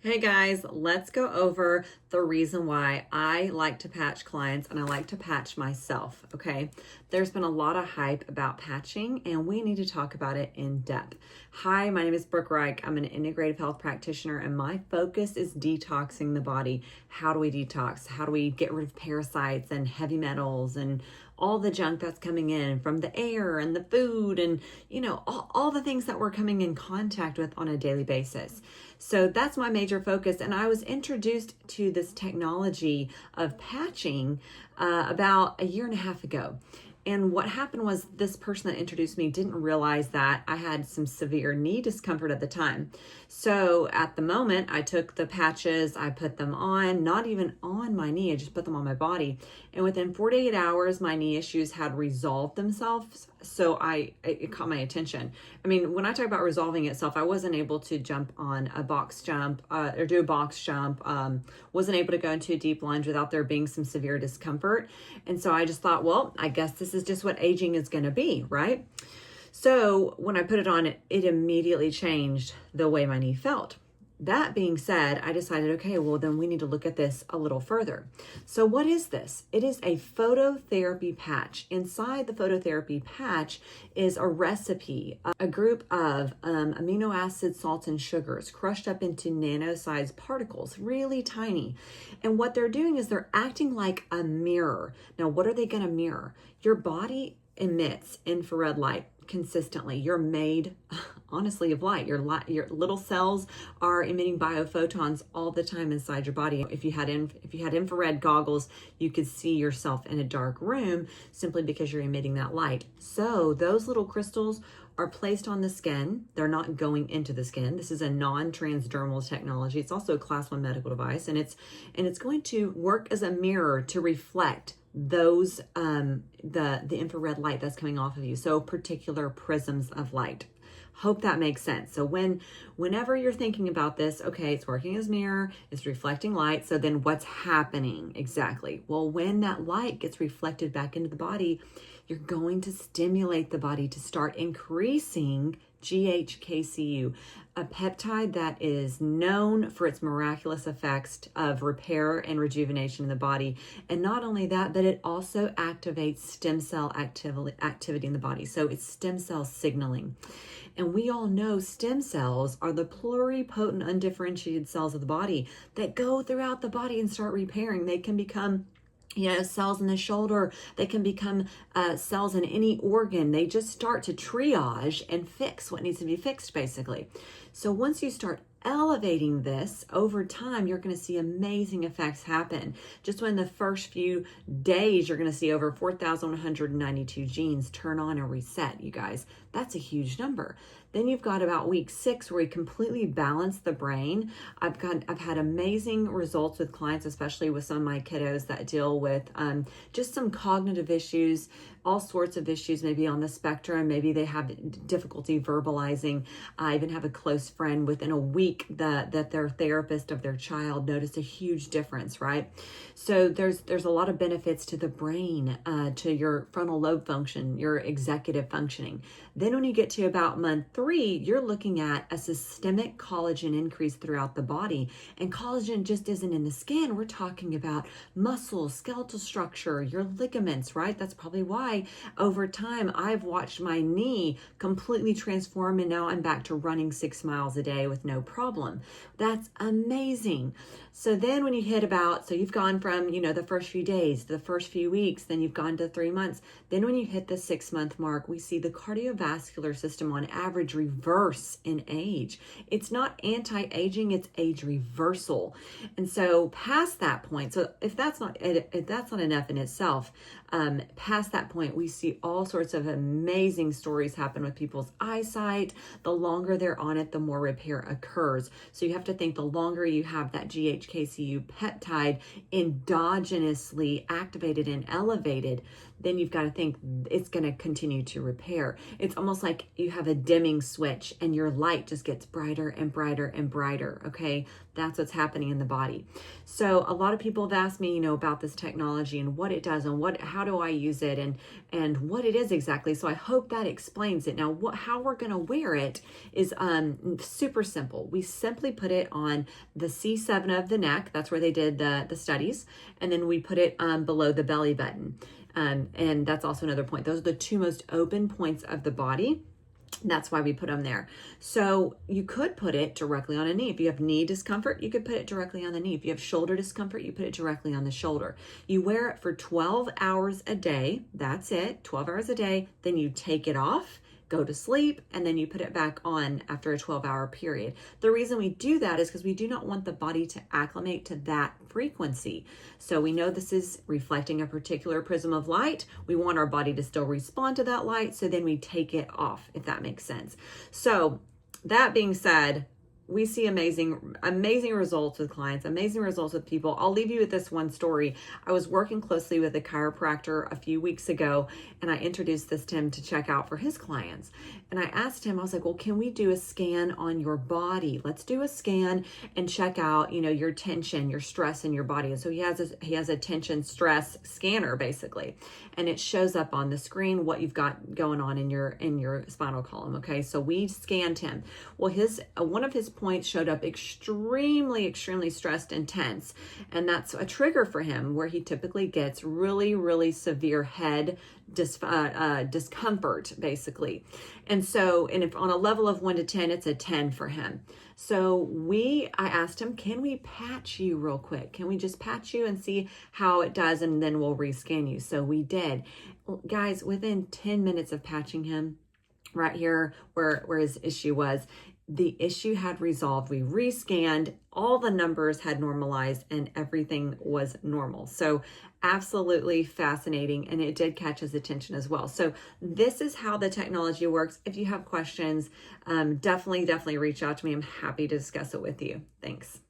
Hey guys, let's go over the reason why I like to patch clients and I like to patch myself, okay? There's been a lot of hype about patching and we need to talk about it in depth. Hi, my name is Brooke Reich. I'm an integrative health practitioner and my focus is detoxing the body. How do we detox? How do we get rid of parasites and heavy metals and all the junk that's coming in from the air and the food and, all the things that we're coming in contact with on a daily basis. So that's my major focus. And I was introduced to this technology of patching about a year and a half ago. And what happened was this person that introduced me didn't realize that I had some severe knee discomfort at the time. So at the moment, I took the patches, I put them on, not even on my knee, I just put them on my body. And within 48 hours, my knee issues had resolved themselves. So it caught my attention. I mean, when I talk about resolving itself, I wasn't able to jump on a box jump or do a box jump. Wasn't able to go into a deep lunge without there being some severe discomfort. And so I just thought, well, I guess this is just what aging is going to be, right? So when I put it on, it immediately changed the way my knee felt. That being said, I decided, okay, well, then we need to look at this a little further. So what is this? It is a phototherapy patch. Inside the phototherapy patch is a recipe, a group of amino acids, salts, and sugars crushed up into nano-sized particles, really tiny. And what they're doing is they're acting like a mirror. Now, what are they going to mirror? Your body emits infrared light consistently. You're made honestly of light. Your little cells are emitting biophotons all the time inside your body. If you had infrared goggles, you could see yourself in a dark room simply because you're emitting that light. So those little crystals are placed on the skin. They're not going into the skin. This is a non-transdermal technology. It's also a class 1 medical device, and it's going to work as a mirror to reflect those the infrared light that's coming off of you. So particular prisms of light. Hope that makes sense. So whenever you're thinking about this, okay, it's working as mirror, it's reflecting light. So then what's happening exactly? Well, when that light gets reflected back into the body, you're going to stimulate the body to start increasing GHK-Cu, a peptide that is known for its miraculous effects of repair and rejuvenation in the body. And not only that, but it also activates stem cell activity in the body. So it's stem cell signaling. And we all know stem cells are the pluripotent, undifferentiated cells of the body that go throughout the body and start repairing. They can become cells in the shoulder. They can become cells in any organ. They just start to triage and fix what needs to be fixed, basically. So once you start elevating this over time, you're going to see amazing effects happen. Just within the first few days, you're going to see over 4,192 genes turn on and reset, you guys. That's a huge number. Then you've got about week 6 where we completely balance the brain. I've had amazing results with clients, especially with some of my kiddos that deal with just some cognitive issues, all sorts of issues, maybe on the spectrum. Maybe they have difficulty verbalizing. I even have a close friend within a week that their therapist of their child noticed a huge difference, right? So there's a lot of benefits to the brain, to your frontal lobe function, your executive functioning. Then when you get to about month 3, you're looking at a systemic collagen increase throughout the body. And collagen just isn't in the skin. We're talking about muscles, skeletal structure, your ligaments, right? That's probably why over time I've watched my knee completely transform and now I'm back to running 6 miles a day with no problem. That's amazing. So then when you hit so you've gone from, the first few days, the first few weeks, then you've gone to 3 months. Then when you hit the 6-month mark, we see the cardiovascular system on average reverse in age. It's not anti-aging, it's age reversal. And so past that point, so if that's not enough in itself, past that point, we see all sorts of amazing stories happen with people's eyesight. The longer they're on it, the more repair occurs. So you have to think the longer you have that GHK-Cu peptide endogenously activated and elevated, then you've got to think it's going to continue to repair. It's almost like you have a dimming switch and your light just gets brighter and brighter and brighter, okay? That's what's happening in the body. So a lot of people have asked me, about this technology and what it does and how do I use it? And and what it is exactly. So I hope that explains it. Now, how we're going to wear it is super simple. We simply put it on the C7 of the neck. That's where they did the studies. And then we put it below the belly button. And that's also another point. Those are the two most open points of the body. That's why we put them there. So you could put it directly on a knee. If you have knee discomfort, you could put it directly on the knee. If you have shoulder discomfort, you put it directly on the shoulder. You wear it for 12 hours a day. That's it, 12 hours a day. Then you take it off, go to sleep, and then you put it back on after a 12-hour period. The reason we do that is because we do not want the body to acclimate to that frequency. So we know this is reflecting a particular prism of light. We want our body to still respond to that light, so then we take it off, if that makes sense. So that being said, we see amazing results with clients, amazing results with people. I'll leave you with this one story. I was working closely with a chiropractor a few weeks ago, and I introduced this to him to check out for his clients. And I asked him, I was like, well, can we do a scan on your body? Let's do a scan and check out, your tension, your stress in your body. And so he has a tension stress scanner basically. And it shows up on the screen what you've got going on in your spinal column. Okay. So we scanned him. Well, one of his points showed up extremely stressed and tense. And that's a trigger for him where he typically gets really severe head discomfort basically. And so, and if on a level of 1 to 10, it's a 10 for him. So I asked him, can we patch you real quick? Can we just patch you and see how it does? And then we'll rescan you. So we did. Guys, within 10 minutes of patching him right here where his issue was, the issue had resolved. We rescanned, all the numbers had normalized, and everything was normal. So absolutely fascinating. And it did catch his attention as well. So this is how the technology works. If you have questions, definitely reach out to me. I'm happy to discuss it with you. Thanks.